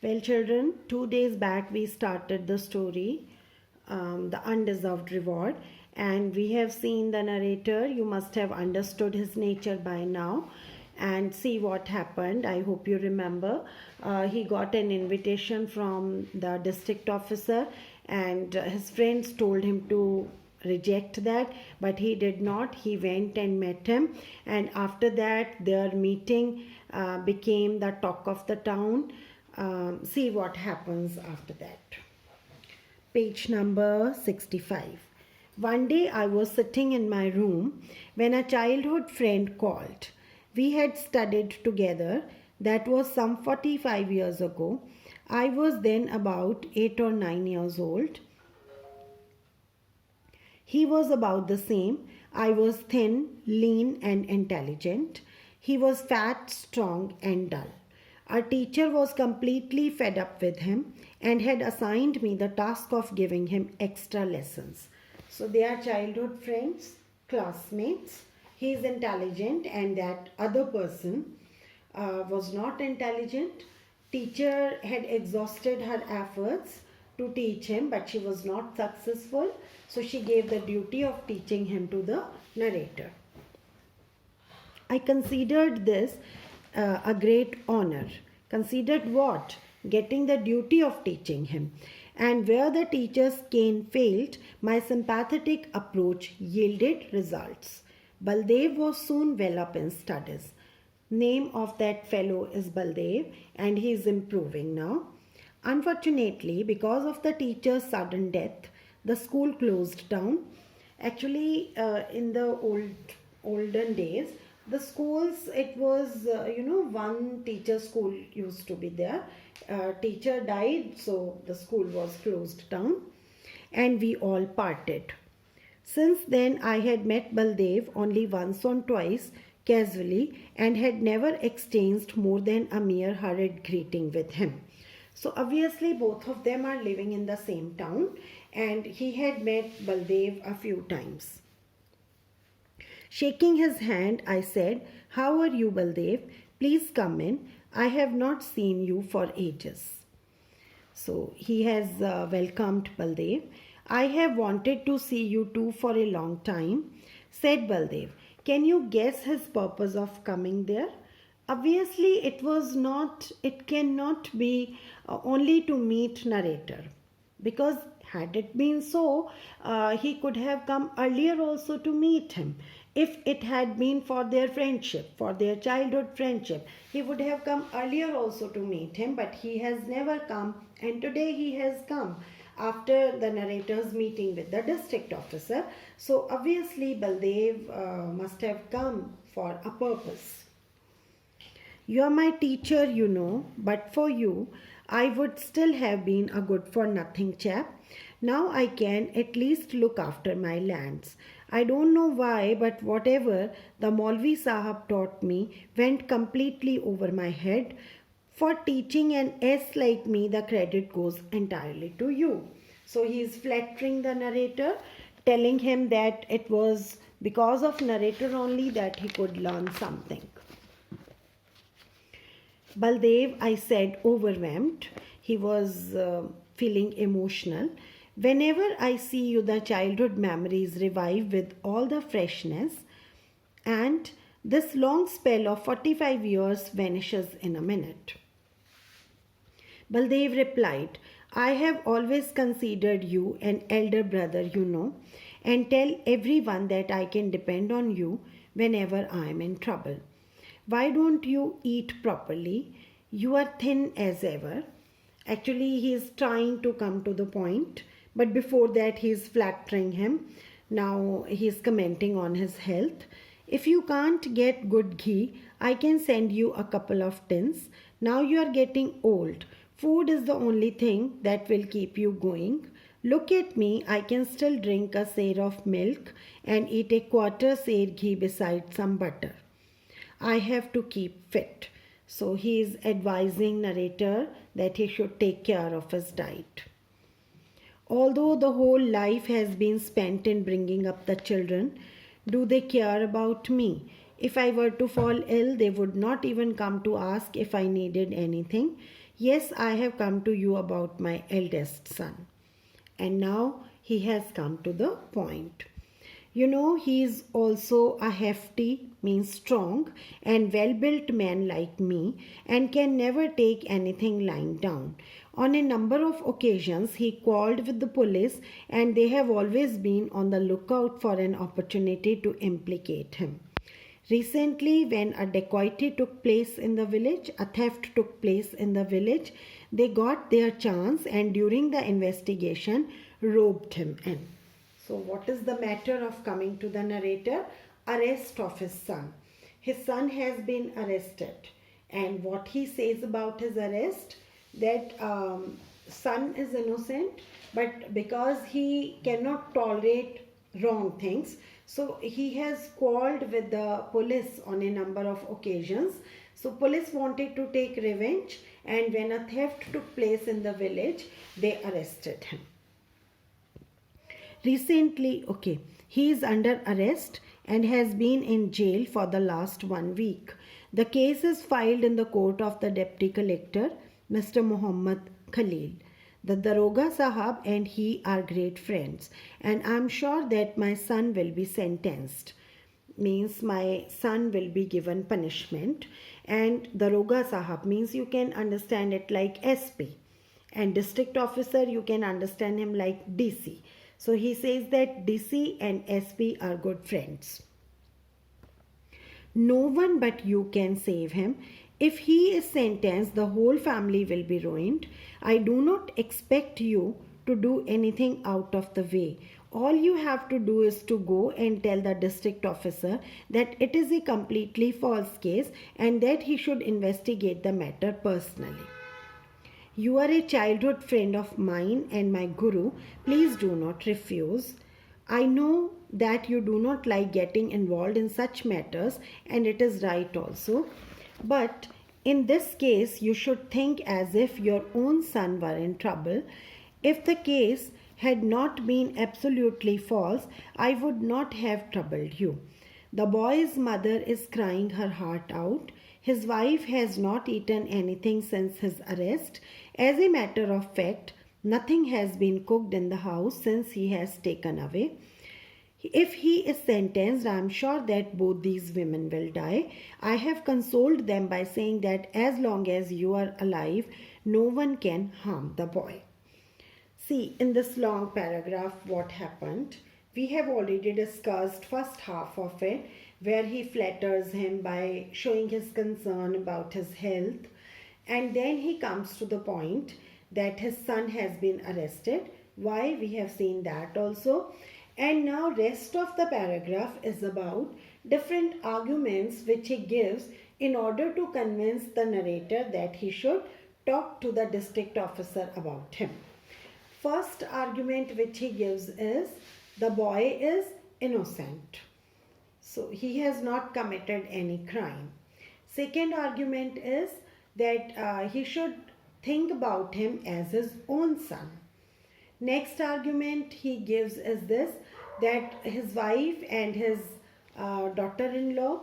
Well, children, 2 days back we started the story, The Undeserved Reward, and we have seen the narrator. You must have understood his nature by now. And see what happened. I hope you remember. He got an invitation from the district officer, and his friends told him to reject that, but he did not. He went and met him, and after that their meeting became the talk of the town. See what happens after that. Page number 65. One day I was sitting in my room when a childhood friend called. We had studied together. That was some 45 years ago. I was then about 8 or 9 years old. He was about the same. I was thin, lean, and intelligent. He was fat, strong, and dull. Our teacher was completely fed up with him and had assigned me the task of giving him extra lessons. So they are childhood friends, classmates. He is intelligent and that other person was not intelligent. Teacher had exhausted her efforts to teach him, but she was not successful. So she gave the duty of teaching him to the narrator. I considered this a great honor. Considered what? Getting the duty of teaching him. And where the teacher's cane failed, my sympathetic approach yielded results. Baldev was soon well up in studies. Name of that fellow is Baldev, and he is improving now. Unfortunately, because of the teacher's sudden death, the school closed down. Actually, in the olden days, the schools, it was, one teacher school used to be there. Teacher died, so the school was closed down and we all parted. Since then, I had met Baldev only once or twice casually and had never exchanged more than a mere hurried greeting with him. So obviously both of them are living in the same town and he had met Baldev a few times. Shaking his hand, I said, "How are you, Baldev? Please come in. I have not seen you for ages." So he has welcomed Baldev. "I have wanted to see you too for a long time," said Baldev. "Can you guess his purpose of coming there?" Obviously, it cannot be only to meet narrator, because had it been so, he could have come earlier also to meet him. If it had been for their friendship, for their childhood friendship, he would have come earlier also to meet him, but he has never come, and today he has come after the narrator's meeting with the district officer. So obviously Baldev must have come for a purpose. "You are my teacher, you know, but for you, I would still have been a good for nothing chap. Now I can at least look after my lands. I don't know why, but whatever the Maulvi Sahab taught me went completely over my head. For teaching an S like me, the credit goes entirely to you." So he is flattering the narrator, telling him that it was because of narrator only that he could learn something. "Baldev," I said, overwhelmed. He was feeling emotional. "Whenever I see you, the childhood memories revive with all the freshness, and this long spell of 45 years vanishes in a minute." Baldev replied, "I have always considered you an elder brother, you know, and tell everyone that I can depend on you whenever I am in trouble. Why don't you eat properly? You are thin as ever." Actually, he is trying to come to the point, but before that he is flattering him. Now he is commenting on his health. "If you can't get good ghee, I can send you a couple of tins. Now you are getting old. Food is the only thing that will keep you going. Look at me, I can still drink a seer of milk and eat a quarter seer ghee beside some butter. I have to keep fit." So he is advising narrator that he should take care of his diet. "Although the whole life has been spent in bringing up the children, do they care about me? If I were to fall ill, they would not even come to ask if I needed anything. Yes, I have come to you about my eldest son. And now he has come to the point. You know, he is also a hefty, means strong, and well built man like me, and can never take anything lying down. On a number of occasions, he called with the police, and they have always been on the lookout for an opportunity to implicate him. Recently, when a dacoity took place in the village, a theft took place in the village, they got their chance and during the investigation roped him in. So, what is the matter of coming to the narrator? Arrest of his son. His son has been arrested, and what he says about his arrest, that son is innocent, but because he cannot tolerate wrong things, so he has called with the police on a number of occasions. So police wanted to take revenge, and when a theft took place in the village, they arrested him. Recently, he is under arrest and has been in jail for the last 1 week. The case is filed in the court of the Deputy Collector, Mr. Muhammad Khalil. The Daroga Sahab and he are great friends, and I'm sure that my son will be sentenced. Means my son will be given punishment, and Daroga Sahab means you can understand it like SP, and district officer you can understand him like DC. So he says that DC and SP are good friends. No one but you can save him. If he is sentenced, the whole family will be ruined. I do not expect you to do anything out of the way. All you have to do is to go and tell the district officer that it is a completely false case and that he should investigate the matter personally. You are a childhood friend of mine and my guru. Please do not refuse. I know that you do not like getting involved in such matters, and it is right also. But in this case, you should think as if your own son were in trouble. If the case had not been absolutely false, I would not have troubled you. The boy's mother is crying her heart out. His wife has not eaten anything since his arrest. As a matter of fact, nothing has been cooked in the house since he has taken away. If he is sentenced, I am sure that both these women will die. I have consoled them by saying that as long as you are alive, no one can harm the boy. See, in this long paragraph, what happened? We have already discussed first half of it, where he flatters him by showing his concern about his health. And then he comes to the point that his son has been arrested. Why? We have seen that also. And now rest of the paragraph is about different arguments which he gives in order to convince the narrator that he should talk to the district officer about him. First argument which he gives is the boy is innocent. So he has not committed any crime. Second argument is that he should think about him as his own son. Next argument he gives is this, that his wife and his daughter-in-law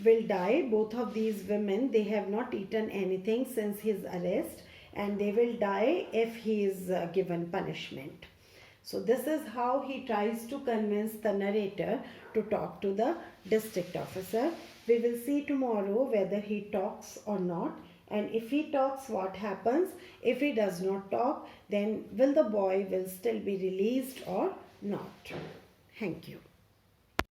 will die. Both of these women, they have not eaten anything since his arrest, and they will die if he is given punishment. So this is how he tries to convince the narrator to talk to the district officer. We will see tomorrow whether he talks or not. And if he talks, what happens? If he does not talk, then will the boy will still be released or not? Thank you.